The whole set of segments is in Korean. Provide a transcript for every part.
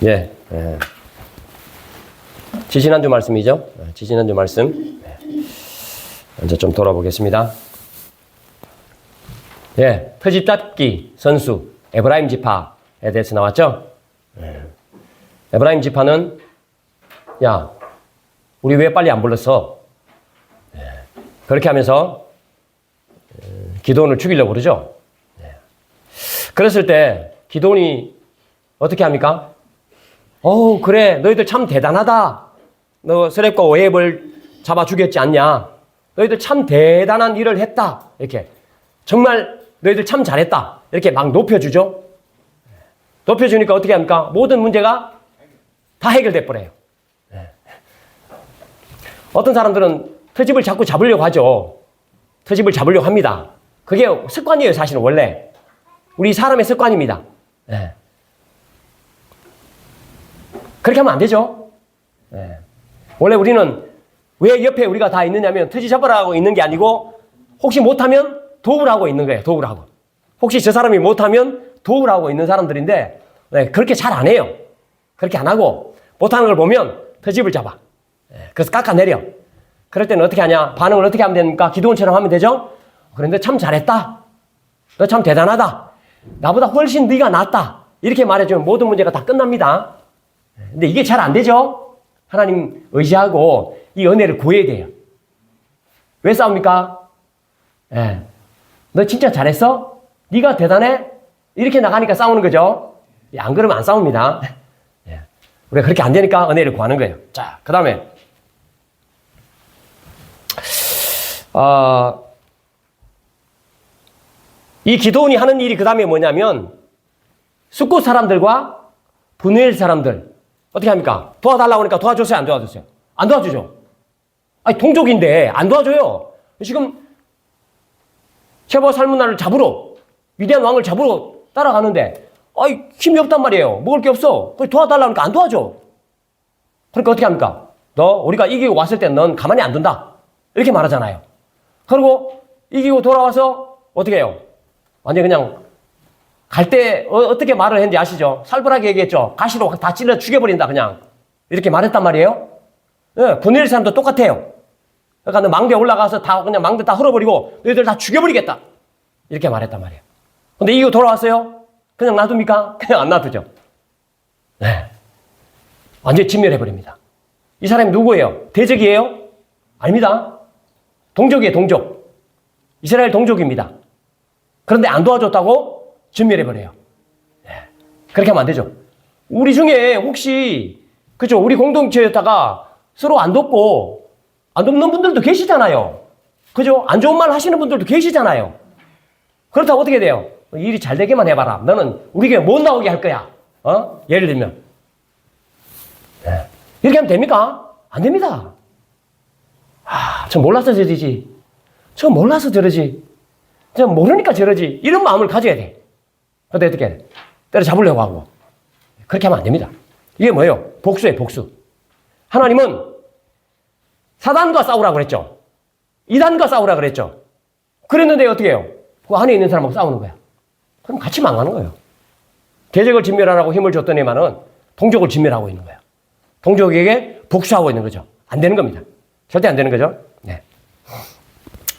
예, 지지난주 말씀이죠. 지지난주 말씀. 먼저 좀 돌아보겠습니다. 예, 트집 잡기 선수 에브라임 지파에 대해서 나왔죠. 에브라임 지파는 야, 우리 왜 빨리 안 불렀어? 그렇게 하면서 기드온을 죽이려고 그러죠. 그랬을 때 기드온이 어떻게 합니까? 그래, 너희들 참 대단하다. 너 스렙과 오heb을 잡아 죽였지 않냐? 너희들 참 대단한 일을 했다. 이렇게 정말 너희들 참 잘했다. 이렇게 막 높여주죠. 높여주니까 어떻게 합니까? 모든 문제가 다 해결돼 버려요. 어떤 사람들은 트집을 자꾸 잡으려고 하죠. 트집을 잡으려고 합니다. 그게 습관이에요, 사실은 원래. 우리 사람의 습관입니다. 그렇게 하면 안 되죠. 원래 우리는 왜 옆에 우리가 다 있느냐면 트집 잡으라고 있는 게 아니고 혹시 못하면 도우라고 있는 거예요. 도우라고. 혹시 저 사람이 못하면 도우라고 있는 사람들인데 그렇게 잘 안 해요. 그렇게 안 하고 못하는 걸 보면 트집을 잡아. 그래서 깎아내려. 그럴 때는 어떻게 하냐? 반응을 어떻게 하면 됩니까? 기드온처럼 하면 되죠? 그런데 참 잘했다. 너 참 대단하다. 나보다 훨씬 네가 낫다. 이렇게 말해주면 모든 문제가 다 끝납니다. 근데 이게 잘 안 되죠? 하나님 의지하고 이 은혜를 구해야 돼요. 왜 싸웁니까? 너 진짜 잘했어? 네가 대단해? 이렇게 나가니까 싸우는 거죠. 안 그러면 안 싸웁니다. 우리가 그렇게 안 되니까 은혜를 구하는 거예요. 자, 그 다음에 이 기드온이 하는 일이 그 다음에 뭐냐면 숫곳 사람들과 브누엘 사람들 어떻게 합니까? 도와달라고 하니까 도와줬어요? 안 도와줬어요? 안 도와주죠. 아니 동족인데 안 도와줘요. 지금 쉐바 살문나를 잡으러 위대한 왕을 잡으러 따라가는데 힘이 없단 말이에요. 먹을 게 없어. 도와달라고 하니까 안 도와줘. 그러니까 어떻게 합니까? 우리가 이기고 왔을 땐 넌 가만히 안 둔다. 이렇게 말하잖아요. 그리고 이기고 돌아와서 어떻게 해요? 완전 그냥 갈 때 어떻게 말을 했는지 아시죠? 살벌하게 얘기했죠. 가시로 다 찔러 죽여버린다 그냥. 이렇게 말했단 말이에요. 분해일 사람도 똑같아요. 그러니까 너 망대에 올라가서 다 그냥 망대 다 헐어버리고 너희들 다 죽여버리겠다. 이렇게 말했단 말이에요. 근데 이기고 돌아왔어요? 그냥 놔둡니까? 그냥 안 놔두죠. 완전히 진멸해버립니다. 이 사람이 누구예요? 대적이에요? 아닙니다. 동족이에요, 동족. 이스라엘 동족입니다. 그런데 안 도와줬다고 진멸해버려요. 그렇게 하면 안 되죠. 우리 중에 혹시, 그죠? 우리 공동체였다가 서로 안 돕고, 안 돕는 분들도 계시잖아요. 그죠? 안 좋은 말 하시는 분들도 계시잖아요. 그렇다고 어떻게 돼요? 일이 잘 되게만 해봐라. 너는 우리 교회 못 나오게 할 거야. 예를 들면. 이렇게 하면 됩니까? 안 됩니다. 저 몰라서 저러지. 저 몰라서 저러지. 저 모르니까 저러지. 이런 마음을 가져야 돼. 근데 어떻게 해? 때려잡으려고 하고. 그렇게 하면 안 됩니다. 이게 뭐예요? 복수예요, 복수. 하나님은 사단과 싸우라고 그랬죠. 이단과 싸우라고 그랬죠. 그랬는데 어떻게 해요? 그 안에 있는 사람하고 싸우는 거야. 그럼 같이 망하는 거예요. 대적을 진멸하라고 힘을 줬더니만은 동족을 진멸하고 있는 거예요. 동족에게 복수하고 있는 거죠. 안 되는 겁니다. 절대 안 되는 거죠.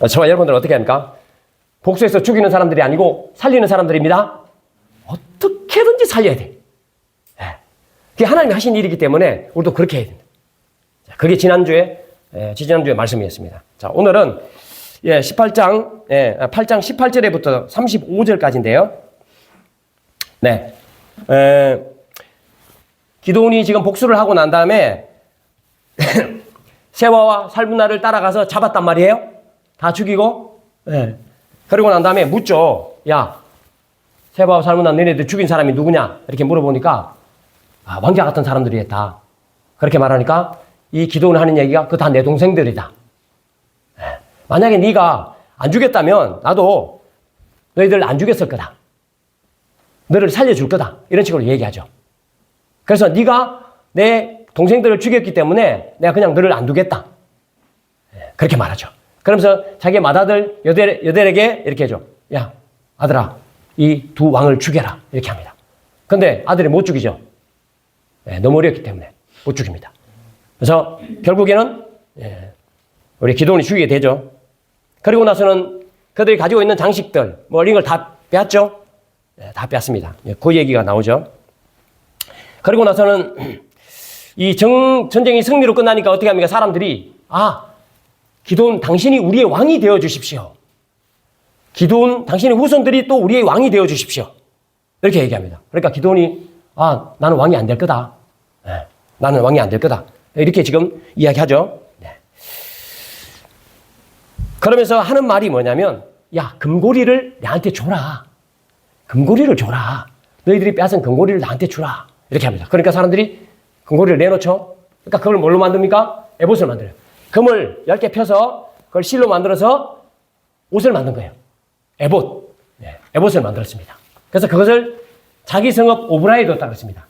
저와 여러분들은 어떻게 합니까? 복수해서 죽이는 사람들이 아니고 살리는 사람들입니다. 어떻게든지 살려야 돼. 그게 하나님이 하신 일이기 때문에 우리도 그렇게 해야 됩니다. 그게 지난주에 말씀이었습니다. 자, 오늘은 18장 8장 18절부터 35절까지인데요. 기드온이 지금 복수를 하고 난 다음에 세바와 살문나를 따라가서 잡았단 말이에요. 다 죽이고. 그리고 난 다음에 묻죠. 야, 세바와 살문나 너네들 죽인 사람이 누구냐? 이렇게 물어보니까 왕자 같은 사람들이 했다. 그렇게 말하니까 이 기드온이 하는 얘기가 그 다 내 동생들이다. 만약에 네가 안 죽였다면 나도 너희들 안 죽였을 거다. 너를 살려줄 거다. 이런 식으로 얘기하죠. 그래서 네가 내 동생들을 죽였기 때문에 내가 그냥 너를 안 두겠다. 그렇게 말하죠. 그러면서 자기의 맏아들 여델에게 이렇게 해줘. 야, 아들아, 이 두 왕을 죽여라. 이렇게 합니다. 근데 아들이 못 죽이죠. 너무 어렵기 때문에 못 죽입니다. 그래서 결국에는 우리 기드온이 죽이게 되죠. 그리고 나서는 그들이 가지고 있는 장식들, 뭐 이런 걸 다 빼앗죠. 다 빼앗습니다. 그 얘기가 나오죠. 그리고 나서는 이 전쟁이 승리로 끝나니까 어떻게 합니까? 사람들이 기드온 당신이 우리의 왕이 되어 주십시오. 기드온 당신의 후손들이 또 우리의 왕이 되어 주십시오. 이렇게 얘기합니다. 그러니까 기드온이 나는 왕이 안 될 거다. 나는 왕이 안 될 거다. 이렇게 지금 이야기하죠. 그러면서 하는 말이 뭐냐면 야, 금고리를 나한테 줘라. 금고리를 줘라. 너희들이 빼앗은 금고리를 나한테 주라. 이렇게 합니다. 그러니까 사람들이 금고리를 내놓죠. 그러니까 그걸 뭘로 만듭니까? 에봇을 만들어요. 금을 10개 펴서 그걸 실로 만들어서 옷을 만든 거예요. 에봇. 에봇을 만들었습니다. 그래서 그것을 자기 성읍 오브라에 뒀다고 했습니다.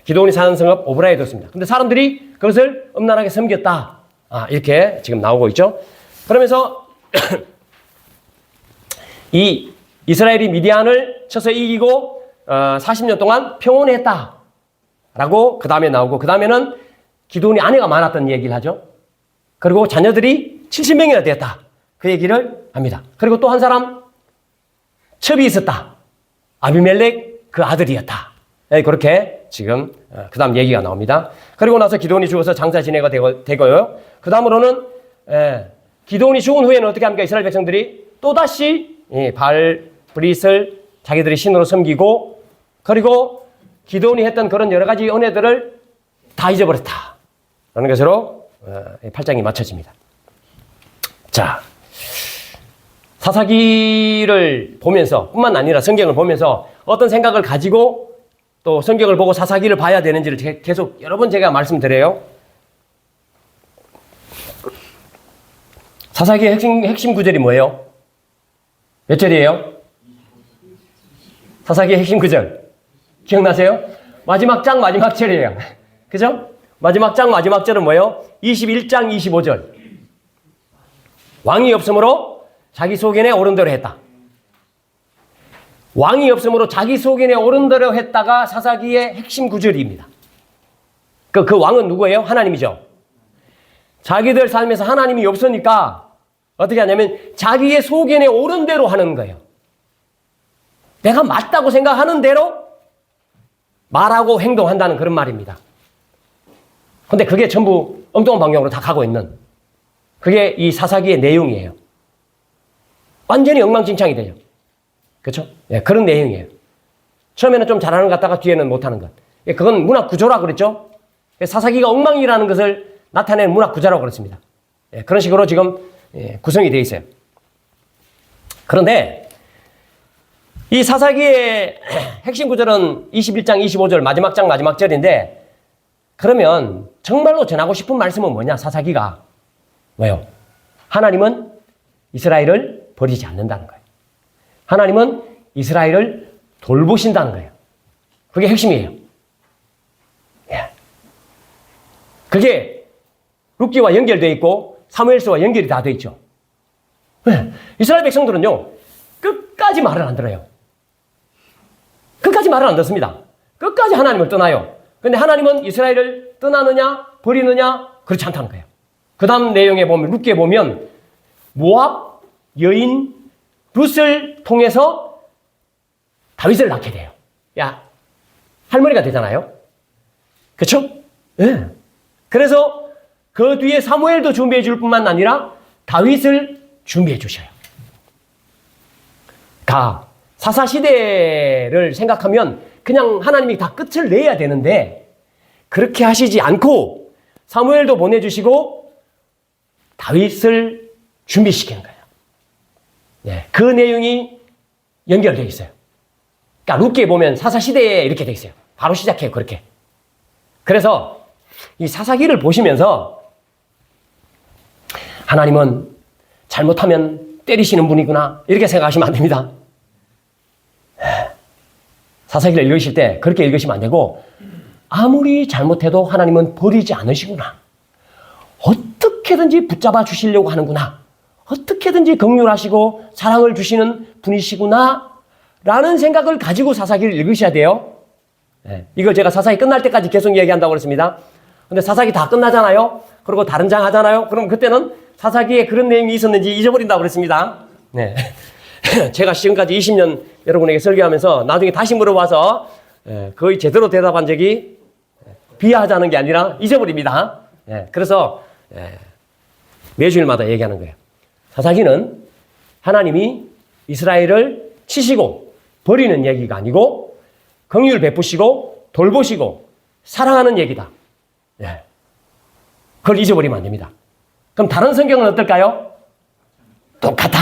기드온이 사는 성읍 오브라에 뒀습니다. 근데 사람들이 그것을 음란하게 섬겼다. 이렇게 지금 나오고 있죠. 그러면서 이 이스라엘이 미디안을 쳐서 이기고 40년 동안 평온했다. 라고 그 다음에 나오고 그 다음에는 기드온이 아내가 많았던 얘기를 하죠. 그리고 자녀들이 70명이나 되었다. 그 얘기를 합니다. 그리고 또 한 사람 첩이 있었다. 아비멜렉 그 아들이었다. 그렇게 지금 그 다음 얘기가 나옵니다. 그리고 나서 기드온이 죽어서 장사 지내가 되고요. 그 다음으로는 기드온이 죽은 후에는 어떻게 합니까? 이스라엘 백성들이 또다시 바알브릿을 자기들이 신으로 섬기고 그리고 기드온이 했던 그런 여러 가지 은혜들을 다 잊어버렸다. 라는 것으로 8장이 마쳐집니다. 자, 사사기를 보면서 뿐만 아니라 성경을 보면서 어떤 생각을 가지고 또 성경을 보고 사사기를 봐야 되는지를 계속 여러 번 제가 말씀드려요. 사사기의 핵심 구절이 뭐예요? 몇 절이에요? 사사기의 핵심 구절. 기억나세요? 마지막 장 마지막 절이에요. 그죠? 마지막 장 마지막 절은 뭐예요? 21장 25절. 왕이 없으므로 자기 소견에 옳은 대로 했다. 왕이 없으므로 자기 소견에 옳은 대로 했다가 사사기의 핵심 구절입니다. 그 왕은 누구예요? 하나님이죠. 자기들 삶에서 하나님이 없으니까 어떻게 하냐면 자기의 소견에 옳은 대로 하는 거예요. 내가 맞다고 생각하는 대로 말하고 행동한다는 그런 말입니다. 근데 그게 전부 엉뚱한 방향으로 다 가고 있는 그게 이 사사기의 내용이에요. 완전히 엉망진창이 돼요. 그렇죠? 그런 내용이에요. 처음에는 좀 잘하는 것 같다가 뒤에는 못하는 것. 그건 문학 구조라 그랬죠? 사사기가 엉망이라는 것을 나타내는 문학 구조라고 그랬습니다. 그런 식으로 지금 구성이 되어 있어요. 그런데 이 사사기의 핵심 구절은 21장 25절 마지막 장 마지막 절인데 그러면 정말로 전하고 싶은 말씀은 뭐냐? 사사기가 뭐예요? 하나님은 이스라엘을 버리지 않는다는 거예요. 하나님은 이스라엘을 돌보신다는 거예요. 그게 핵심이에요. 그게 룻기와 연결되어 있고 사무엘서와 연결이 다 되어 있죠. 이스라엘 백성들은요. 끝까지 말을 안 들어요. 끝까지 말을 안 듣습니다. 끝까지 하나님을 떠나요. 그런데 하나님은 이스라엘을 떠나느냐 버리느냐 그렇지 않다는 거예요. 그 다음 내용에 보면 룻기에 보면 모압 여인 룻을 통해서 다윗을 낳게 돼요. 할머니가 되잖아요. 그렇죠? 네. 그래서 그 뒤에 사무엘도 준비해 줄 뿐만 아니라 다윗을 준비해 주셔요. 사사시대를 생각하면 그냥 하나님이 다 끝을 내야 되는데 그렇게 하시지 않고 사무엘도 보내주시고 다윗을 준비시키는 거예요. 그 내용이 연결되어 있어요. 그러니까 룻기에 보면 사사시대에 이렇게 되어 있어요. 바로 시작해요. 그렇게. 그래서 이 사사기를 보시면서 하나님은 잘못하면 때리시는 분이구나 이렇게 생각하시면 안 됩니다. 사사기를 읽으실 때 그렇게 읽으시면 안 되고 아무리 잘못해도 하나님은 버리지 않으시구나. 어떻게든지 붙잡아 주시려고 하는구나. 어떻게든지 긍휼하시고 사랑을 주시는 분이시구나 라는 생각을 가지고 사사기를 읽으셔야 돼요. 예, 이걸 제가 사사기 끝날 때까지 계속 얘기한다고 그랬습니다. 근데 사사기 다 끝나잖아요. 그리고 다른 장 하잖아요. 그럼 그때는 사사기에 그런 내용이 있었는지 잊어버린다고 그랬습니다. 네. 제가 지금까지 20년 여러분에게 설교하면서 나중에 다시 물어봐서 거의 제대로 대답한 적이 비하하자는 게 아니라 잊어버립니다. 그래서 매주일마다 얘기하는 거예요. 사사기는 하나님이 이스라엘을 치시고 버리는 얘기가 아니고 긍휼 베푸시고 돌보시고 사랑하는 얘기다. 그걸 잊어버리면 안 됩니다. 그럼 다른 성경은 어떨까요? 똑같다.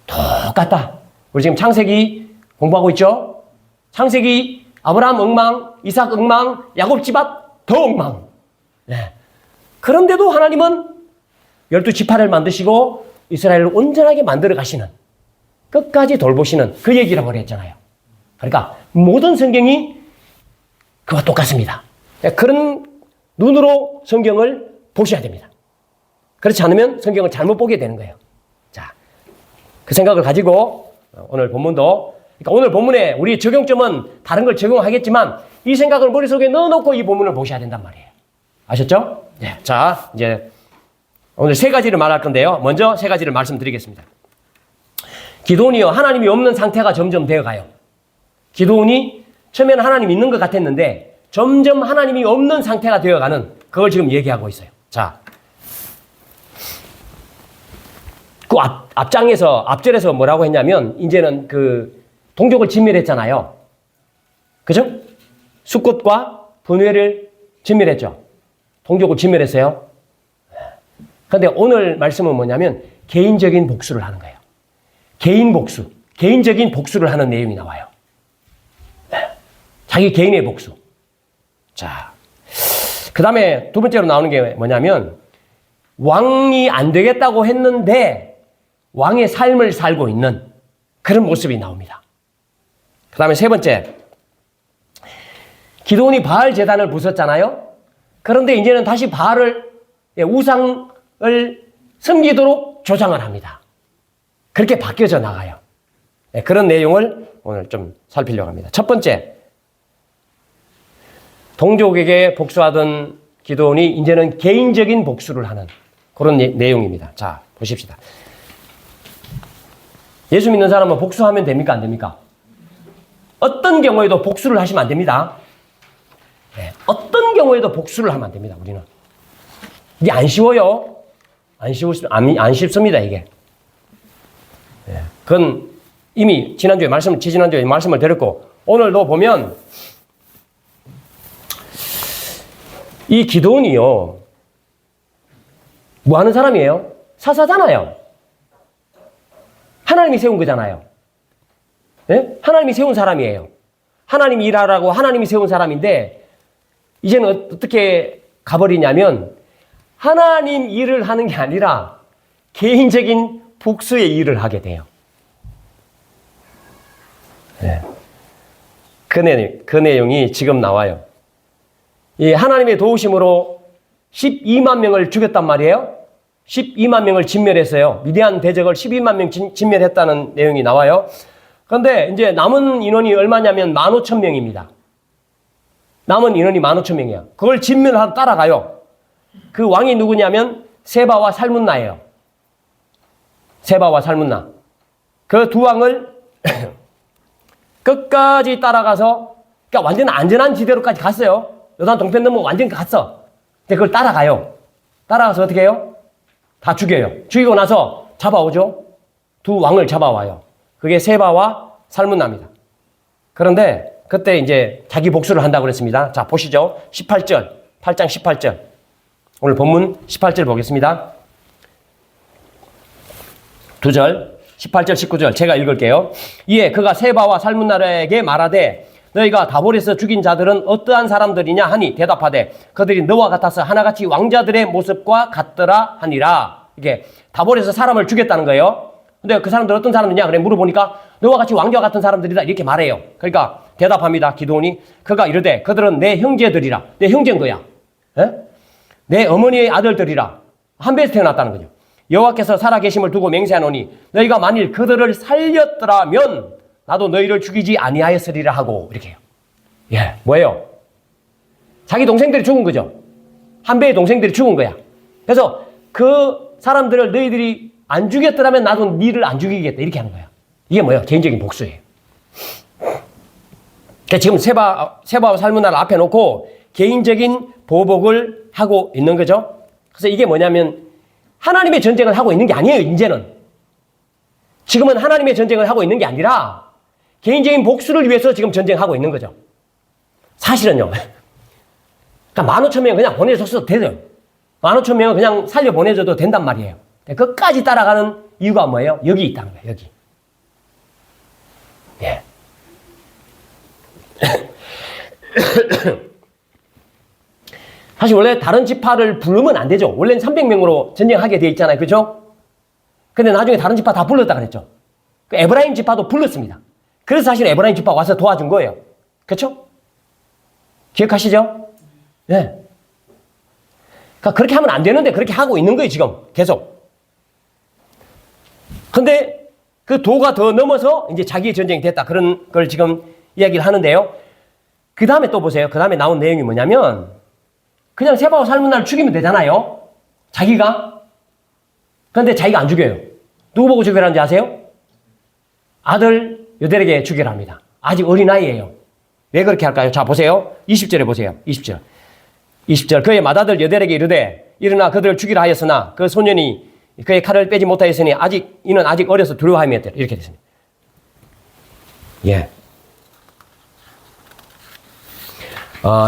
똑같다. 우리 지금 창세기 공부하고 있죠? 창세기 아브라함 엉망, 이삭 엉망, 야곱 집앞 더 엉망. 그런데도 하나님은 12지파를 만드시고 이스라엘을 온전하게 만들어 가시는, 끝까지 돌보시는 그 얘기라고 그랬잖아요. 그러니까 모든 성경이 그와 똑같습니다. 그런 눈으로 성경을 보셔야 됩니다. 그렇지 않으면 성경을 잘못 보게 되는 거예요. 자, 그 생각을 가지고 오늘 본문도, 그러니까 오늘 본문에 우리 적용점은 다른 걸 적용하겠지만 이 생각을 머릿속에 넣어놓고 이 본문을 보셔야 된단 말이에요. 아셨죠? 네. 자, 이제 오늘 세 가지를 말할 건데요. 먼저 세 가지를 말씀드리겠습니다. 기드온이요, 하나님이 없는 상태가 점점 되어가요. 기드온이 처음에는 하나님이 있는 것 같았는데 점점 하나님이 없는 상태가 되어가는, 그걸 지금 얘기하고 있어요. 자, 그 앞절에서 뭐라고 했냐면, 이제는 그 동족을 진멸했잖아요. 그죠? 숫곳과 분회를 진멸했죠. 동족을 진멸했어요. 그런데 오늘 말씀은 뭐냐면 개인적인 복수를 하는 거예요. 개인 복수, 개인적인 복수를 하는 내용이 나와요. 자기 개인의 복수. 자, 그 다음에 두 번째로 나오는 게 뭐냐면 왕이 안 되겠다고 했는데 왕의 삶을 살고 있는 그런 모습이 나옵니다. 그 다음에 세 번째, 기드온이 바알 제단을 부쉈잖아요. 그런데 이제는 다시 바알을, 우상을 섬기도록 조장을 합니다. 그렇게 바뀌어져 나가요. 그런 내용을 오늘 좀 살피려고 합니다. 첫 번째, 동족에게 복수하던 기드온이 이제는 개인적인 복수를 하는 그런 내용입니다. 자, 보십시다. 예수 믿는 사람은 복수하면 됩니까? 안 됩니까? 어떤 경우에도 복수를 하시면 안 됩니다. 어떤 경우에도 복수를 하면 안 됩니다. 우리는. 이게 안 쉬워요. 안 쉽습니다, 이게. 그건 이미 지지난주에 말씀을 드렸고, 오늘도 보면 이 기드온이요, 뭐 하는 사람이에요? 사사잖아요. 하나님이 세운 거잖아요. 네? 하나님이 세운 사람이에요. 하나님이 일하라고 하나님이 세운 사람인데, 이제는 어떻게 가버리냐면, 하나님 일을 하는 게 아니라 개인적인 복수의 일을 하게 돼요. 네. 그 내용이 지금 나와요. 이 하나님의 도우심으로 12만 명을 죽였단 말이에요. 12만 명을 진멸했어요. 미디안 대적을 12만 명 진멸했다는 내용이 나와요. 그런데 이제 남은 인원이 얼마냐면 15,000명입니다. 남은 인원이 15,000명이에요. 그걸 진멸하러 따라가요. 그 왕이 누구냐면 세바와 살문나예요. 세바와 살문나. 그 두 왕을 끝까지 따라가서, 그러니까 완전 안전한 지대로까지 갔어요. 요단 동편 넘어 완전 갔어. 근데 그걸 따라가요. 따라가서 어떻게 해요? 다 죽여요. 죽이고 나서 잡아오죠. 두 왕을 잡아와요. 그게 세바와 살문나입니다. 그런데 그때 이제 자기 복수를 한다고 그랬습니다. 자, 보시죠. 18절, 8장 18절. 오늘 본문 18절 보겠습니다. 두 절, 18절, 19절 제가 읽을게요. 이에 그가 세바와 살문나에게 말하되 너희가 다볼에서 죽인 자들은 어떠한 사람들이냐 하니 대답하되 그들이 너와 같아서 하나같이 왕자들의 모습과 같더라 하니라. 이게 다볼에서 사람을 죽였다는 거예요. 근데 그 사람들 어떤 사람들이냐 그래 물어보니까 너와 같이 왕자와 같은 사람들이다 이렇게 말해요. 그러니까 대답합니다. 기드온이. 그가 이르되 그들은 내 형제들이라. 내 형제인 거야. 에? 내 어머니의 아들들이라. 한 배에서 태어났다는 거죠. 여호와께서 살아계심을 두고 맹세하노니 너희가 만일 그들을 살렸더라면 나도 너희를 죽이지 아니하였으리라 하고 이렇게 해요. 예, 뭐예요? 자기 동생들이 죽은 거죠. 한배의 동생들이 죽은 거야. 그래서 그 사람들을 너희들이 안 죽였더라면 나도 니를 안 죽이겠다. 이렇게 하는 거야. 이게 뭐예요? 개인적인 복수예요. 그러니까 지금 세바와 살문나를 앞에 놓고 개인적인 보복을 하고 있는 거죠. 그래서 이게 뭐냐면 하나님의 전쟁을 하고 있는 게 아니에요. 이제는. 지금은 하나님의 전쟁을 하고 있는 게 아니라 개인적인 복수를 위해서 지금 전쟁하고 있는 거죠. 사실은요. 그러니까 15,000명 그냥 보내줬어도 돼요. 15,000명은 그냥 살려 보내줘도 된단 말이에요. 끝까지 따라가는 이유가 뭐예요? 여기 있다는 거예요. 여기. 예. 사실 원래 다른 지파를 부르면 안 되죠. 원래는 300명으로 전쟁하게 되어 있잖아요. 그죠? 근데 나중에 다른 지파 다 불렀다 그랬죠. 그 에브라임 지파도 불렀습니다. 그래서 사실 에브라임 지파 와서 도와준 거예요. 그렇죠? 기억하시죠? 네. 그러니까 그렇게 하면 안 되는데 그렇게 하고 있는 거예요. 지금 계속. 근데 그 도가 더 넘어서 이제 자기의 전쟁이 됐다. 그런 걸 지금 이야기를 하는데요. 그 다음에 또 보세요. 그 다음에 나온 내용이 뭐냐면 그냥 세바와 살문나를 죽이면 되잖아요. 자기가. 그런데 자기가 안 죽여요. 누구 보고 죽여라는지 아세요? 아들 여델에게 죽여라 합니다. 아직 어린아이예요. 왜 그렇게 할까요? 자 보세요. 20절에 보세요. 20절 그의 맏아들 여델에게 이르되 일어나 그들을 죽이라 하였으나 그 소년이 그의 칼을 빼지 못하였으니 이는 아직 어려서 두려워하였더라. 이렇게 됐습니다. 예.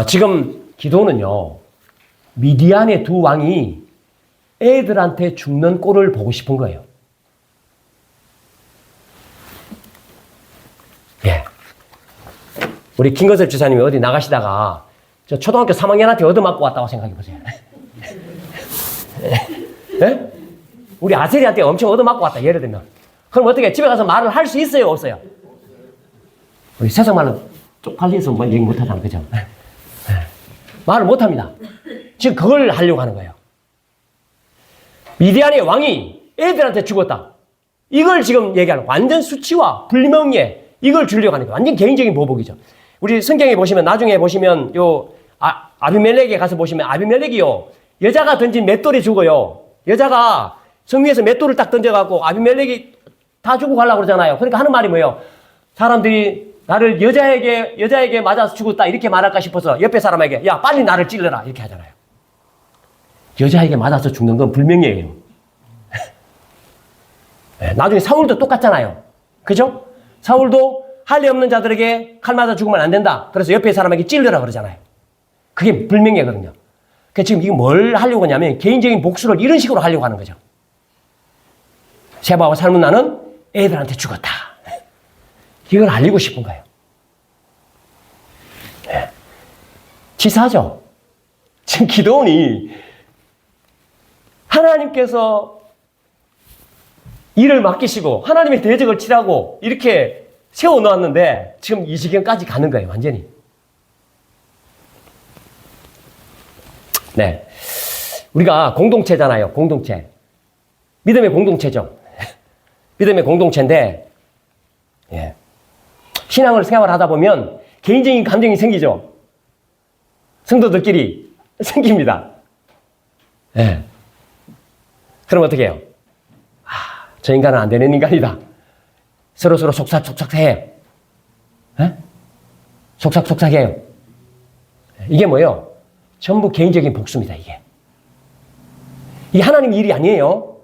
지금 기도는요. 미디안의 두 왕이 애들한테 죽는 꼴을 보고 싶은 거예요. 예. 우리 김건섭 지사님이 어디 나가시다가 저 초등학교 3학년한테 얻어맞고 왔다고 생각해 보세요. 예? 우리 아세리한테 엄청 얻어맞고 왔다. 예를 들면. 그럼 어떻게 집에 가서 말을 할 수 있어요? 없어요? 우리 세상 말로 쪽팔려서 뭐 얘기 못하잖아요. 그죠? 말을 못합니다. 지금 그걸 하려고 하는 거예요. 미디안의 왕이 애들한테 죽었다. 이걸 지금 얘기하는 완전 수치와 불명예 이걸 주려고 하는 거예요. 완전 개인적인 보복이죠. 우리 성경에 보시면 나중에 보시면 아비멜렉에 가서 보시면 아비멜렉이요. 여자가 던진 맷돌에 죽어요. 여자가 성 위에서 맷돌을 딱 던져갖고 아비멜렉이 다 죽고 가려고 그러잖아요. 그러니까 하는 말이 뭐예요? 사람들이 나를 여자에게 맞아서 죽었다 이렇게 말할까 싶어서 옆에 사람에게 야 빨리 나를 찔러라 이렇게 하잖아요. 여자에게 맞아서 죽는 건 불명예예요. 나중에 사울도 똑같잖아요. 그죠? 사울도 할례 없는 자들에게 칼 맞아 죽으면 안 된다. 그래서 옆에 사람에게 찔러라 그러잖아요. 그게 불명예거든요. 그러니까 지금 이거 뭘 하려고 하냐면 개인적인 복수를 이런 식으로 하려고 하는 거죠. 세바와 살문나는 애들한테 죽었다. 이걸 알리고 싶은 거예요. 네. 치사하죠? 지금 기도원이 하나님께서 일을 맡기시고 하나님의 대적을 치라고 이렇게 세워놓았는데 지금 이 지경까지 가는 거예요. 완전히. 네. 우리가 공동체잖아요. 공동체. 믿음의 공동체죠. 믿음의 공동체인데 예. 신앙을 생활하다 보면 개인적인 감정이 생기죠. 성도들끼리 생깁니다. 예. 그럼 어떻게 해요? 저 인간은 안 되는 인간이다. 서로 속삭해요. 예? 속삭해요. 이게 뭐예요? 전부 개인적인 복수입니다, 이게. 이게 하나님 일이 아니에요.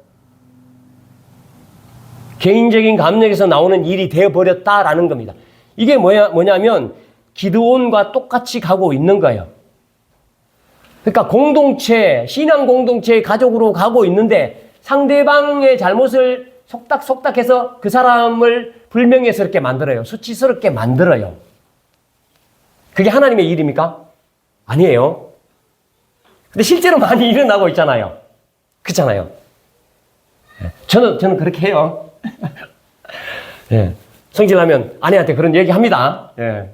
개인적인 감정에서 나오는 일이 되어버렸다라는 겁니다. 이게 뭐냐면 기드온과 똑같이 가고 있는 거예요. 그러니까 공동체, 신앙 공동체의 가족으로 가고 있는데 상대방의 잘못을 속닥속닥해서 그 사람을 불명예스럽게 만들어요. 수치스럽게 만들어요. 그게 하나님의 일입니까? 아니에요. 근데 실제로 많이 일어나고 있잖아요. 그렇잖아요. 저는 그렇게 해요. 예. 성질나면 아내한테 그런 얘기 합니다. 예.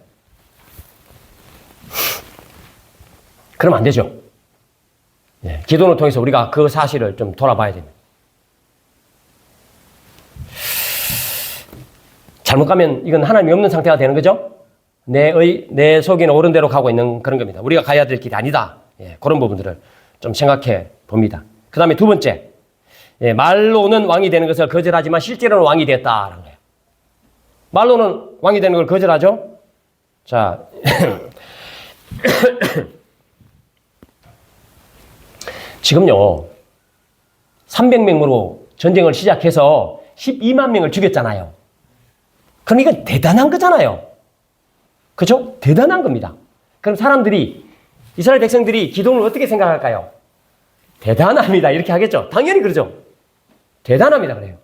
그러면 안 되죠. 예. 기도를 통해서 우리가 그 사실을 좀 돌아봐야 됩니다. 잘못 가면 이건 하나님이 없는 상태가 되는 거죠. 내 속에는 옳은 대로 가고 있는 그런 겁니다. 우리가 가야 될 길이 아니다. 예, 그런 부분들을 좀 생각해 봅니다. 그 다음에 두 번째, 예, 말로는 왕이 되는 것을 거절하지만 실제로는 왕이 됐다라는 거예요. 말로는 왕이 되는 걸 거절하죠. 자, 지금요 300명으로 전쟁을 시작해서 12만 명을 죽였잖아요. 그럼 이건 대단한 거잖아요. 그죠? 대단한 겁니다. 그럼 사람들이, 이스라엘 백성들이 기도를 어떻게 생각할까요? 대단합니다. 이렇게 하겠죠? 당연히 그러죠. 대단합니다. 그래요.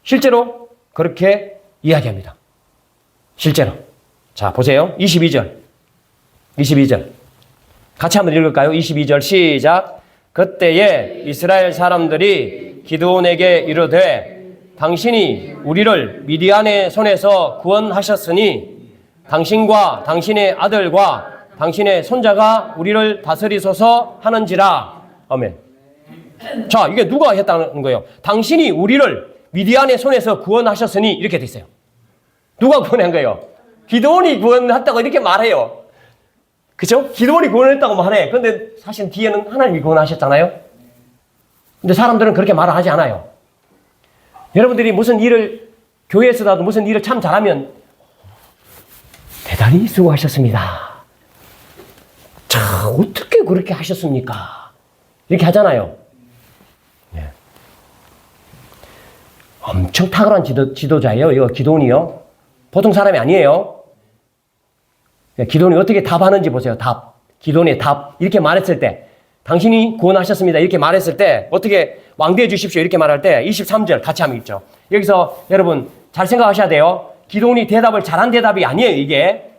실제로 그렇게 이야기합니다. 실제로. 자, 보세요. 22절. 같이 한번 읽을까요? 22절 시작. 그때에 이스라엘 사람들이 기드온에게 이르되 당신이 우리를 미디안의 손에서 구원하셨으니 당신과 당신의 아들과 당신의 손자가 우리를 다스리소서 하는지라. 아멘. 자, 이게 누가 했다는 거예요? 당신이 우리를 미디안의 손에서 구원하셨으니 이렇게 돼 있어요. 누가 구원한 거예요? 기드온이 구원했다고 이렇게 말해요. 그죠? 기드온이 구원했다고 말해. 그런데 사실 뒤에는 하나님이 구원하셨잖아요. 근데 사람들은 그렇게 말을 하지 않아요. 여러분들이 무슨 일을, 교회에서라도 무슨 일을 참 잘하면 대단히 수고하셨습니다. 자, 어떻게 그렇게 하셨습니까? 이렇게 하잖아요. 네. 엄청 탁월한 지도자예요. 이거 기드온이요. 보통 사람이 아니에요. 기드온이 어떻게 답하는지 보세요. 답. 기드온의 답. 이렇게 말했을 때, 당신이 구원하셨습니다. 이렇게 말했을 때, 어떻게 왕되어 주십시오. 이렇게 말할 때, 23절 같이 하면 있죠. 여기서 여러분 잘 생각하셔야 돼요. 기드온이 대답을 잘한 대답이 아니에요, 이게.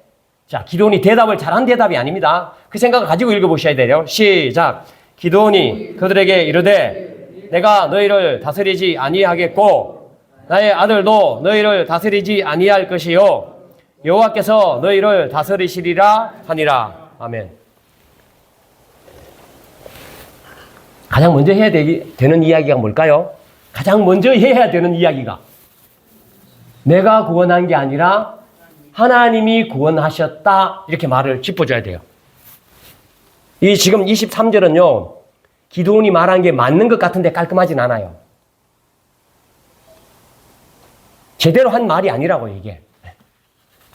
자, 기드온이 대답을 잘한 대답이 아닙니다. 그 생각을 가지고 읽어보셔야 돼요. 시작. 기드온이 그들에게 이르되 내가 너희를 다스리지 아니하겠고 나의 아들도 너희를 다스리지 아니할 것이요 여호와께서 너희를 다스리시리라 하니라. 아멘. 가장 먼저 해야 되는 이야기가 뭘까요? 가장 먼저 해야 되는 이야기가 내가 구원한 게 아니라 하나님이 구원하셨다. 이렇게 말을 짚어줘야 돼요. 이 지금 23절은요. 기드온이 말한 게 맞는 것 같은데 깔끔하진 않아요. 제대로 한 말이 아니라고 이게.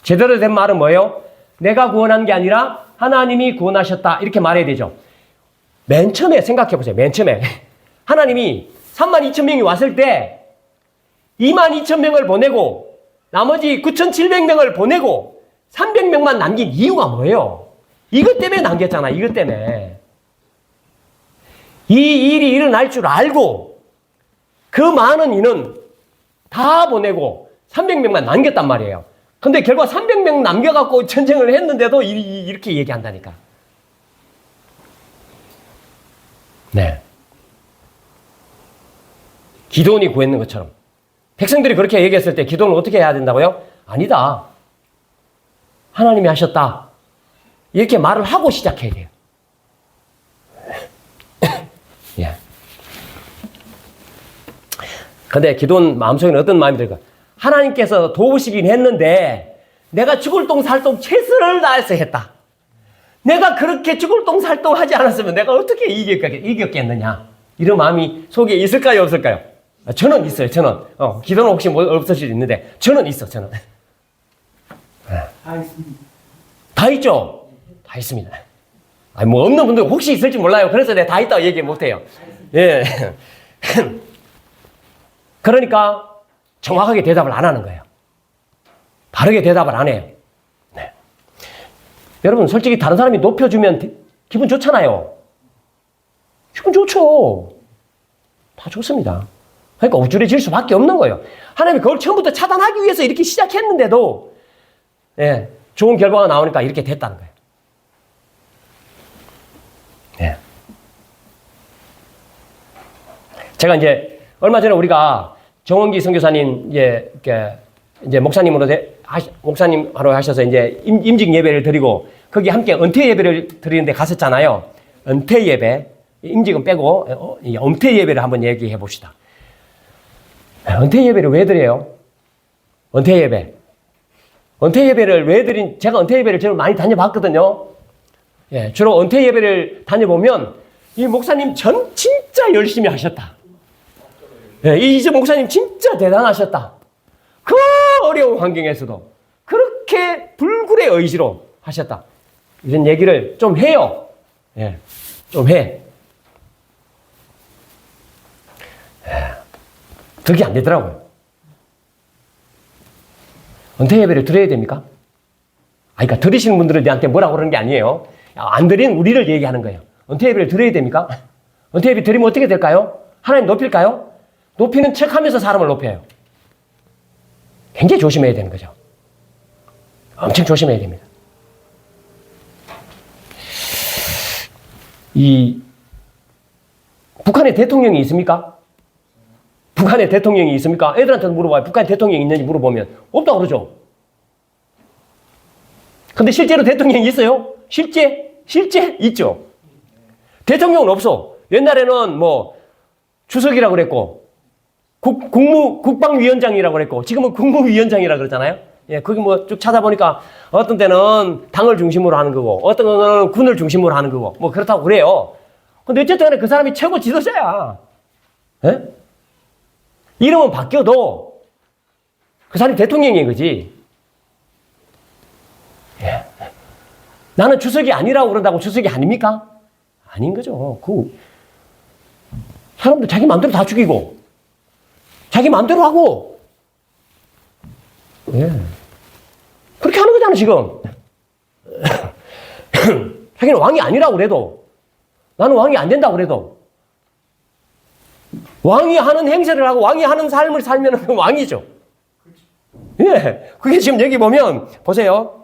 제대로 된 말은 뭐예요? 내가 구원한 게 아니라 하나님이 구원하셨다. 이렇게 말해야 되죠. 맨 처음에 생각해 보세요. 맨 처음에. 하나님이 32,000명이 왔을 때 22,000명을 보내고 나머지 9,700명을 보내고 300명만 남긴 이유가 뭐예요? 이것 때문에 남겼잖아. 이것 때문에. 이 일이 일어날 줄 알고 그 많은 인은 다 보내고 300명만 남겼단 말이에요. 근데 결과 300명 남겨갖고 전쟁을 했는데도 이렇게 얘기한다니까. 네. 기드온이 구했는 것처럼. 백성들이 그렇게 얘기했을 때 기드온은 어떻게 해야 된다고요? 아니다. 하나님이 하셨다. 이렇게 말을 하고 시작해야 돼요. 예. 근데 기드온 마음속에는 어떤 마음이 들까? 하나님께서 도우시긴 했는데 내가 죽을 똥살똥 최선을 다해서 했다. 내가 그렇게 죽을 똥살똥 하지 않았으면 내가 어떻게 이겼겠느냐. 이런 마음이 속에 있을까요? 없을까요? 저는 있어요. 저는. 기도는 혹시 뭐 없을 수도 있는데 저는 있어. 저는. 다 있습니다. 다 있죠? 다 있습니다. 아니, 뭐 없는 분들 혹시 있을지 몰라요. 그래서 내가 다 있다고 얘기 못해요. 예. 그러니까 정확하게 대답을 안 하는 거예요. 바르게 대답을 안 해요. 네. 여러분 솔직히 다른 사람이 높여주면 기분 좋잖아요. 기분 좋죠. 다 좋습니다. 그러니까 우쭐해질 수밖에 없는 거예요. 하나님이 그걸 처음부터 차단하기 위해서 이렇게 시작했는데도 예, 좋은 결과가 나오니까 이렇게 됐다는 거예요. 예. 제가 이제 얼마 전에 우리가 정원기 선교사님 이제 목사님으로 하셔서 이제 임직 예배를 드리고 거기 함께 은퇴 예배를 드리는데 갔었잖아요. 은퇴 예배, 임직은 빼고 은퇴 예배를 한번 얘기해 봅시다. 은퇴 예배를 왜 드려요? 은퇴 예배. 은퇴 예배를 왜 제가 은퇴 예배를 제일 많이 다녀봤거든요. 예, 주로 은퇴 예배를 다녀보면 이 목사님 진짜 열심히 하셨다. 예, 이제 목사님 진짜 대단하셨다. 그 어려운 환경에서도 그렇게 불굴의 의지로 하셨다. 이런 얘기를 좀 해요. 예, 좀 해. 그게 안 되더라고요. 은퇴 예배를 드려야 됩니까? 그러니까 들으시는 분들은 내한테 뭐라고 그러는 게 아니에요. 안 드린 우리를 얘기하는 거예요. 은퇴 예배를 드려야 됩니까? 은퇴 예배 드리면 어떻게 될까요? 하나님 높일까요? 높이는 척 하면서 사람을 높여요. 굉장히 조심해야 되는 거죠. 엄청 조심해야 됩니다. 북한에 대통령이 있습니까? 북한에 대통령이 있습니까? 애들한테도 물어봐요. 북한에 대통령이 있는지 물어보면 없다고 그러죠. 근데 실제로 대통령이 있어요? 실제 있죠. 대통령은 없어. 옛날에는 뭐 주석이라고 그랬고 국방위원장이라고 그랬고 지금은 국무위원장이라고 그러잖아요. 예, 그게 뭐 쭉 찾아보니까 어떤 때는 당을 중심으로 하는 거고 어떤 때는 군을 중심으로 하는 거고 뭐 그렇다고 그래요. 근데 어쨌든 간에 그 사람이 최고 지도자야. 예? 이름은 바뀌어도 그 사람이 대통령인 거지. 예. 나는 주석이 아니라고 그런다고 주석이 아닙니까? 아닌 거죠. 사람들 자기 마음대로 다 죽이고 자기 마음대로 하고 예. 그렇게 하는 거잖아 지금. 자기는 왕이 아니라고 그래도 나는 왕이 안 된다고 그래도 왕이 하는 행세를 하고 왕이 하는 삶을 살면 왕이죠. 예. 그게 지금 여기 보면 보세요.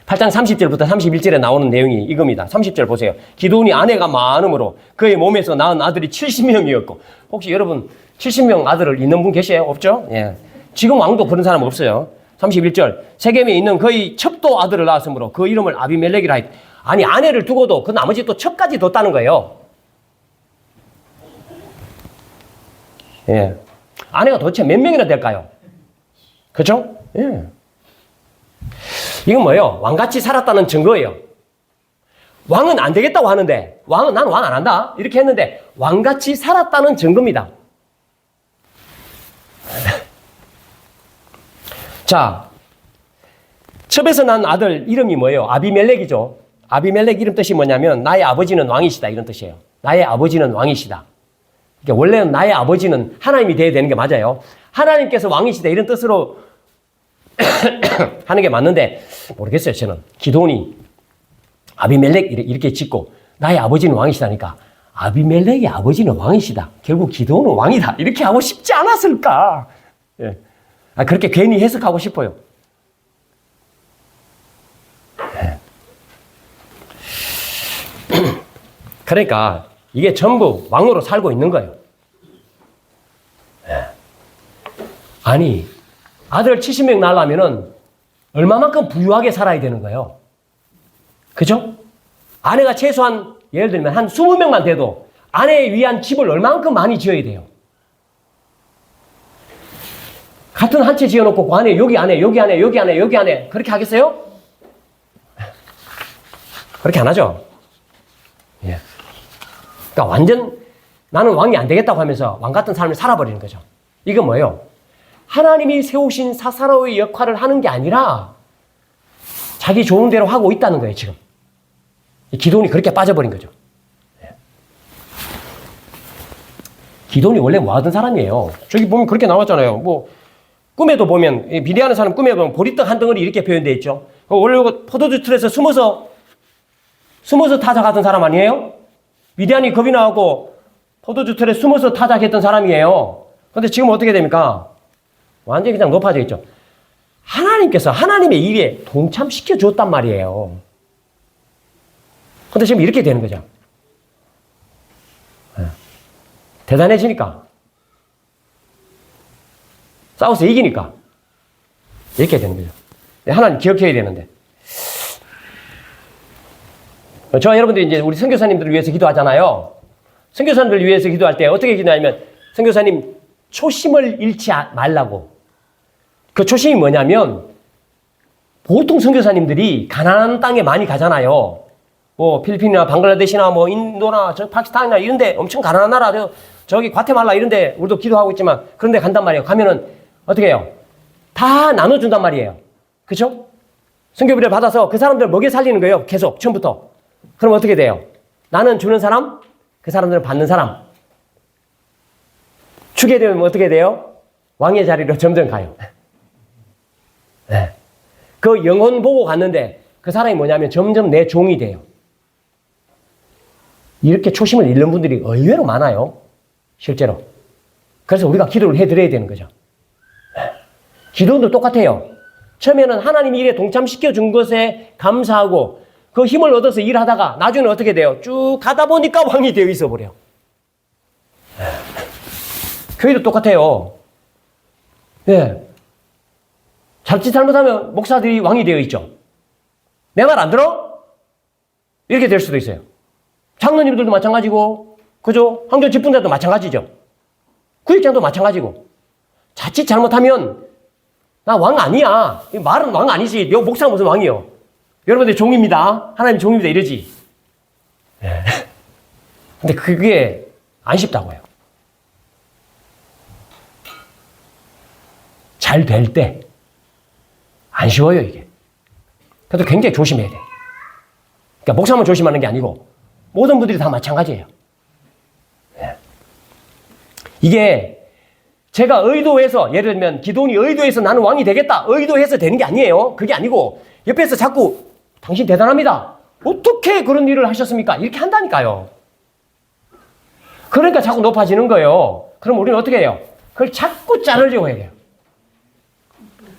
8장 30절부터 31절에 나오는 내용이 이겁니다. 30절 보세요. 기드온이 아내가 많음으로 그의 몸에서 낳은 아들이 70명이었고 혹시 여러분 70명 아들을 있는 분 계세요? 없죠? 예. 지금 왕도 그런 사람 없어요. 31절 세겜에 있는 그의 첩도 아들을 낳았으므로 그 이름을 아비멜렉이라 했. 아니 아내를 두고도 그 나머지 또 첩까지 뒀다는 거예요. 예. 아내가 도대체 몇 명이나 될까요? 그렇죠? 예. 이건 뭐예요? 왕같이 살았다는 증거예요. 왕은 안 되겠다고 하는데 나는 왕 안 한다 이렇게 했는데 왕같이 살았다는 증거입니다. 자, 첩에서 난 아들 이름이 뭐예요? 아비멜렉이죠. 아비멜렉 이름 뜻이 뭐냐면 나의 아버지는 왕이시다 이런 뜻이에요. 나의 아버지는 왕이시다. 그러니까 원래는 나의 아버지는 하나님이 돼야 되는 게 맞아요. 하나님께서 왕이시다 이런 뜻으로 하는 게 맞는데 모르겠어요. 저는 기드온이 아비멜렉 이렇게 짓고 나의 아버지는 왕이시다니까 아비멜렉의 아버지는 왕이시다. 결국 기드온은 왕이다. 이렇게 하고 싶지 않았을까? 예. 그렇게 괜히 해석하고 싶어요. 예. 그러니까 이게 전부 왕으로 살고 있는 거예요. 예. 아니 아들 70명 낳으려면은 얼마만큼 부유하게 살아야 되는 거예요. 그죠? 아내가 최소한 예를 들면 한 20명만 돼도 아내에 위한 집을 얼마만큼 많이 지어야 돼요. 같은 한 채 지어놓고 그 안에 여기 안에 여기 안에 여기 안에 여기 안에 그렇게 하겠어요? 그렇게 안 하죠. 예. 그러니까 완전 나는 왕이 안 되겠다고 하면서 왕 같은 삶을 살아버리는 거죠. 이건 뭐예요? 하나님이 세우신 사사로의 역할을 하는 게 아니라 자기 좋은 대로 하고 있다는 거예요, 지금. 기드온이 그렇게 빠져버린 거죠. 기드온이 원래 뭐 하던 사람이에요. 저기 보면 그렇게 나왔잖아요. 뭐, 꿈에도 보면, 비리하는 사람 꿈에 보면 보리떡 한 덩어리 이렇게 표현되어 있죠. 원래 포도주 틀에서 숨어서 타작하던 사람 아니에요? 미디안이 겁이 나고 포도주 틀에 숨어서 타작했던 사람이에요. 근데 지금 어떻게 됩니까? 완전히 그냥 높아져 있죠. 하나님께서 하나님의 일에 동참시켜 줬단 말이에요. 근데 지금 이렇게 되는 거죠. 대단해지니까. 싸워서 이기니까. 이렇게 되는 거죠. 하나님 기억해야 되는데. 저와 여러분들이 이제 우리 선교사님들을 위해서 기도하잖아요. 선교사님들을 위해서 기도할 때 어떻게 기도하냐면 선교사님 초심을 잃지 말라고. 그 초심이 뭐냐면 보통 선교사님들이 가난한 땅에 많이 가잖아요. 뭐 필리핀이나 방글라데시나 뭐 인도나 저 파키스탄이나 이런 데 엄청 가난한 나라, 저기 과테말라 이런 데 우리도 기도하고 있지만 그런 데 간단 말이에요. 가면은 어떻게 해요? 다 나눠준단 말이에요. 그렇죠? 선교비를 받아서 그 사람들 먹여 살리는 거예요. 계속 처음부터. 그럼 어떻게 돼요? 나는 주는 사람, 그 사람들은 받는 사람. 주게 되면 어떻게 돼요? 왕의 자리로 점점 가요. 네. 그 영혼 보고 갔는데 그 사람이 뭐냐면 점점 내 종이 돼요. 이렇게 초심을 잃는 분들이 의외로 많아요. 실제로. 그래서 우리가 기도를 해드려야 되는 거죠. 기도도 똑같아요. 처음에는 하나님이 일에 동참시켜 준 것에 감사하고 그 힘을 얻어서 일하다가 나중에는 어떻게 돼요? 쭉 가다 보니까 왕이 되어 있어 버려. 교회도 똑같아요. 예. 잘못하면 목사들이 왕이 되어 있죠. 내 말 안 들어? 이렇게 될 수도 있어요. 장로님들도 마찬가지고, 그죠? 황교 집분자도 마찬가지죠. 구역장도 마찬가지고. 자칫 잘못하면 나 왕 아니야. 말은 왕 아니지. 너 목사는 무슨 왕이요? 여러분들 종입니다. 하나님 종입니다. 이러지. 예. 근데 그게 안 쉽다고요. 잘 될 때 안 쉬워요, 이게. 그래서 굉장히 조심해야 돼. 그러니까 목사만 조심하는 게 아니고 모든 분들이 다 마찬가지예요. 예. 이게 제가 의도해서, 예를 들면 기도원이 의도해서 나는 왕이 되겠다, 의도해서 되는 게 아니에요. 그게 아니고 옆에서 자꾸 당신 대단합니다, 어떻게 그런 일을 하셨습니까? 이렇게 한다니까요. 그러니까 자꾸 높아지는 거예요. 그럼 우리는 어떻게 해요? 그걸 자꾸 자르려고 해야 돼요.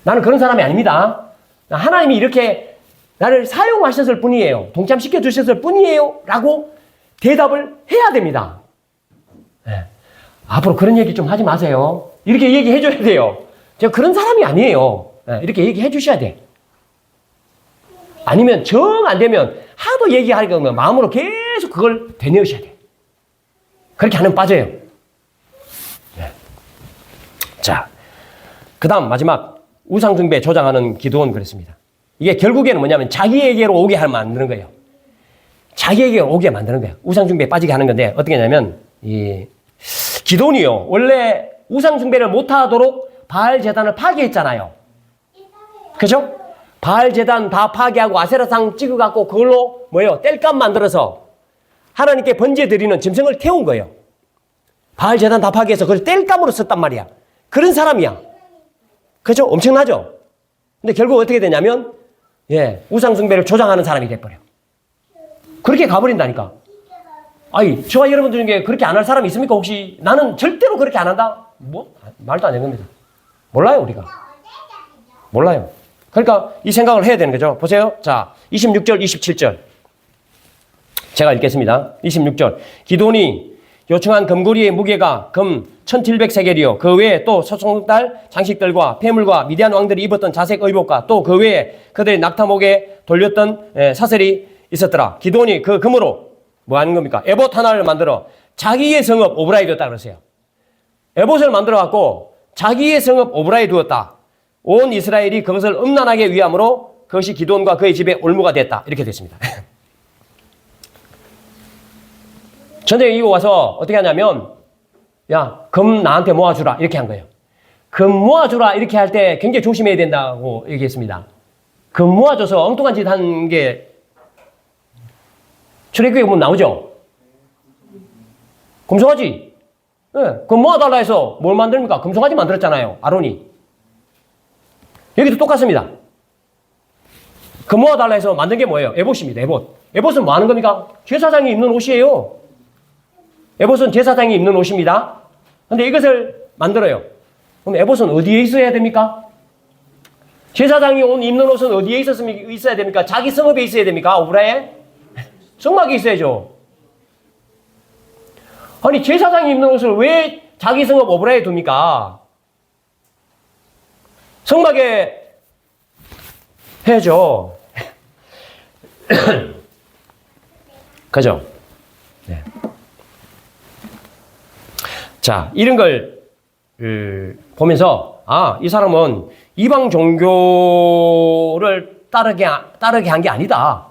나는 그런 사람이 아닙니다. 하나님이 이렇게 나를 사용하셨을 뿐이에요. 동참시켜 주셨을 뿐이에요. 라고 대답을 해야 됩니다. 네. 앞으로 그런 얘기 좀 하지 마세요. 이렇게 얘기해 줘야 돼요. 제가 그런 사람이 아니에요. 네. 이렇게 얘기해 주셔야 돼. 아니면 정 안 되면 하도 얘기하니까 마음으로 계속 그걸 되뇌으셔야 돼. 그렇게 하면 빠져요. 네. 자, 그 다음 마지막 우상숭배 조장하는 기도원 그랬습니다. 이게 결국에는 뭐냐면 자기에게로 오게 만드는 거예요. 자기에게로 오게 만드는 거예요. 우상숭배에 빠지게 하는 건데 어떻게 하냐면 이 기도원이요, 원래 우상숭배를 못하도록 바알 제단을 파괴했잖아요. 그죠? 바알 제단 다 파괴하고 아세라상 찍어갖고 그걸로 뭐예요? 땔감 만들어서 하나님께 번제 드리는 짐승을 태운 거예요. 바알 제단 다 파괴해서 그걸 땔감으로 썼단 말이야. 그런 사람이야. 그죠? 엄청나죠? 근데 결국 어떻게 되냐면, 예, 우상숭배를 조장하는 사람이 돼버려. 그렇게 가버린다니까. 아니, 저와 여러분들 중에 그렇게 안 할 사람이 있습니까? 혹시 나는 절대로 그렇게 안 한다? 뭐? 말도 안 되는 겁니다. 몰라요, 우리가. 몰라요. 그러니까 이 생각을 해야 되는 거죠. 보세요. 자, 26절, 27절. 제가 읽겠습니다. 26절. 기도원이 요청한 금고리의 무게가 금 1700세겔이요. 그 외에 또 소송달 장식들과 폐물과 미디안 왕들이 입었던 자색 의복과 또 그 외에 그들의 낙타목에 돌렸던 사슬이 있었더라. 기도원이 그 금으로 뭐 하는 겁니까? 에봇 하나를 만들어 자기의 성읍 오브라에 두었다 그러세요. 에봇을 만들어 갖고 자기의 성읍 오브라에 두었다. 온 이스라엘이 그것을 음란하게 위함으로 그것이 기도원과 그의 집에 올무가 됐다. 이렇게 됐습니다. 전쟁이 이고 와서 어떻게 하냐면, 야, 금 나한테 모아주라. 이렇게 한 거예요. 금 모아주라. 이렇게 할 때 굉장히 조심해야 된다고 얘기했습니다. 금 모아줘서 엉뚱한 짓 한 게 출애굽기에 보면 나오죠? 금송아지. 네, 금 모아달라 해서 뭘 만듭니까? 금송아지 만들었잖아요. 아론이. 여기도 똑같습니다. 금 모아달라 해서 만든 게 뭐예요? 에봇입니다. 에봇. 에봇은 뭐 하는 겁니까? 제사장이 입는 옷이에요. 에봇은 제사장이 입는 옷입니다. 근데 이것을 만들어요. 그럼 에봇은 어디에 있어야 됩니까? 제사장이 입는 옷은 어디에 있어야 됩니까? 자기 성읍에 있어야 됩니까? 오브라에? 성막에 있어야죠. 아니, 제사장이 입는 옷을 왜 자기 성읍 오브라에 둡니까? 성막에 해야죠. 그죠? 네. 자, 이런 걸 보면서 아, 이 사람은 이방 종교를 따르게 한 게 아니다.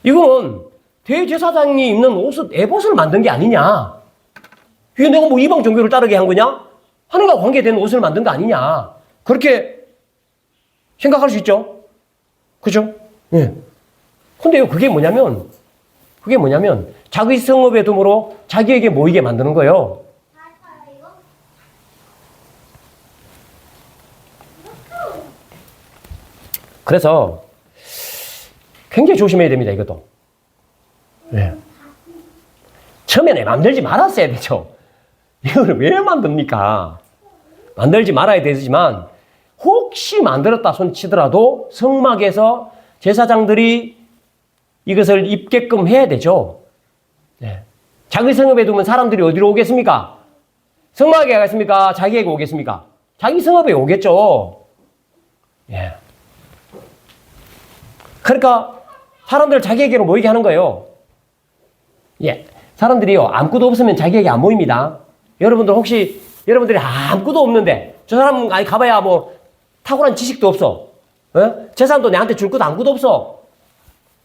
이거는 대제사장이 입는 옷을, 에봇을 만든 게 아니냐. 이게 내가 뭐 이방 종교를 따르게 한 거냐? 하나님과 관계된 옷을 만든 거 아니냐. 그렇게 생각할 수 있죠. 그죠? 예. 근데요, 그게 뭐냐면, 자기 성읍의 둠으로 자기에게 모이게 만드는 거예요. 그래서 굉장히 조심해야 됩니다, 이것도. 네. 처음에는 만들지 말았어야 되죠. 이걸 왜 만듭니까? 만들지 말아야 되지만, 혹시 만들었다 손치더라도 성막에서 제사장들이 이것을 입게끔 해야 되죠. 네. 자기 성읍에 두면 사람들이 어디로 오겠습니까? 성막에 가겠습니까? 자기에게 오겠습니까? 자기 성읍에 오겠죠. 예. 그러니까 사람들 자기에게로 모이게 하는 거예요. 예. 사람들이요, 아무것도 없으면 자기에게 안 모입니다. 여러분들이 아무것도 없는데, 저 사람 아니 가봐야 뭐 탁월한 지식도 없어. 재산도 내한테 줄 것도 아무것도 없어.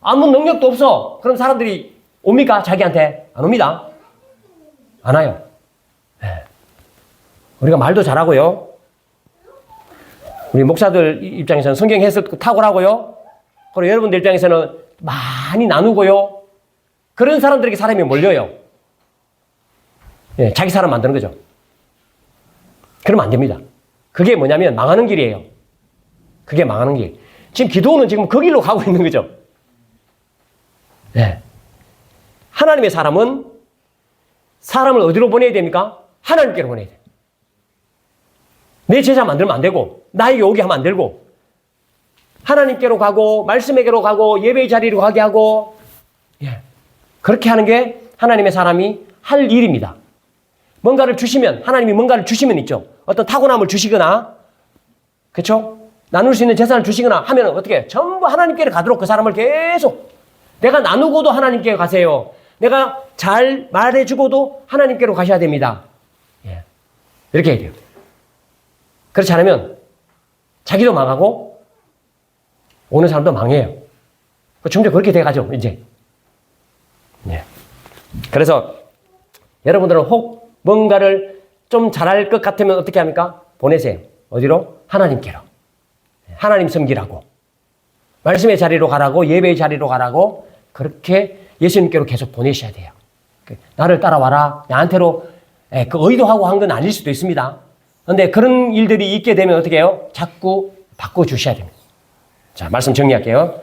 아무 능력도 없어. 그럼 사람들이 옵니까? 자기한테? 안 옵니다. 안 와요. 네. 우리가 말도 잘하고요. 우리 목사들 입장에서는 성경 해석 탁월하고요. 그리고 여러분들 입장에서는 많이 나누고요. 그런 사람들에게 사람이 몰려요. 네, 자기 사람 만드는 거죠. 그러면 안 됩니다. 그게 뭐냐면 망하는 길이에요. 그게 망하는 길. 지금 기도는 지금 그 길로 가고 있는 거죠. 네. 하나님의 사람은 사람을 어디로 보내야 됩니까? 하나님께로 보내야 돼요. 내 제자 만들면 안 되고, 나에게 오게 하면 안 되고, 하나님께로 가고, 말씀에게로 가고, 예배의 자리로 가게 하고, 예. 그렇게 하는 게 하나님의 사람이 할 일입니다. 뭔가를 주시면, 하나님이 뭔가를 주시면 있죠. 어떤 타고남을 주시거나, 그렇죠? 나눌 수 있는 재산을 주시거나 하면 어떻게 전부 하나님께로 가도록 그 사람을 계속, 내가 나누고도 하나님께 가세요. 내가 잘 말해주고도 하나님께로 가셔야 됩니다. 예. 이렇게 해야 돼요. 그렇지 않으면 자기도 망하고 오는 사람도 망해요. 점점 그렇게 돼가죠, 이제. 예. 그래서 여러분들은 혹 뭔가를 좀 잘할 것 같으면 어떻게 합니까? 보내세요. 어디로? 하나님께로. 하나님 섬기라고. 말씀의 자리로 가라고, 예배의 자리로 가라고, 그렇게 예수님께로 계속 보내셔야 돼요. 나를 따라와라. 나한테로 그 의도하고 한 건 아닐 수도 있습니다. 그런데 그런 일들이 있게 되면 어떻게 해요? 자꾸 바꿔주셔야 됩니다. 자, 말씀 정리할게요.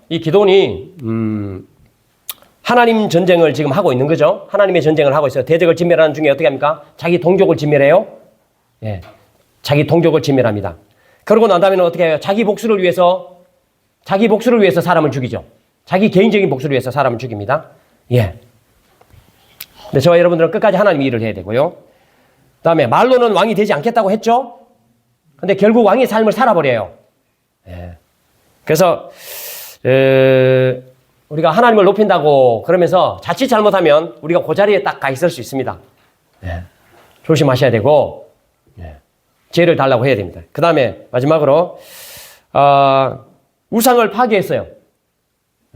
이 기도원이 하나님 전쟁을 지금 하고 있는 거죠. 하나님의 전쟁을 하고 있어요. 대적을 진멸하는 중에 어떻게 합니까? 자기 동족을 진멸해요. 예, 자기 동족을 진멸합니다. 그러고 난 다음에는 어떻게 해요? 자기 복수를 위해서 사람을 죽이죠. 자기 개인적인 복수를 위해서 사람을 죽입니다. 예. 근데 저와 여러분들은 끝까지 하나님의 일을 해야 되고요. 다음에 말로는 왕이 되지 않겠다고 했죠. 근데 결국 왕의 삶을 살아버려요. 예. 그래서 우리가 하나님을 높인다고 그러면서 자칫 잘못하면 우리가 그 자리에 딱 가 있을 수 있습니다. 예. 조심하셔야 되고, 예. 지혜를 달라고 해야 됩니다. 그 다음에 마지막으로 우상을 파괴했어요.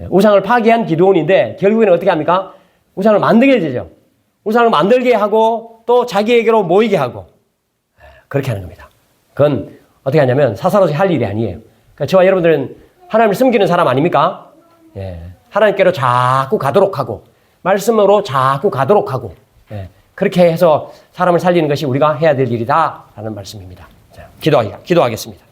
예. 우상을 파괴한 기드온인데 결국에는 어떻게 합니까? 우상을 만들게 되죠. 우상을 만들게 하고 또 자기에게로 모이게 하고, 예. 그렇게 하는 겁니다. 그건 어떻게 하냐면 사사로이 할 일이 아니에요. 그러니까 저와 여러분들은 하나님을 섬기는 사람 아닙니까? 예. 하나님께로 자꾸 가도록 하고 말씀으로 자꾸 가도록 하고, 예. 그렇게 해서 사람을 살리는 것이 우리가 해야 될 일이다 라는 말씀입니다. 자, 기도하겠습니다.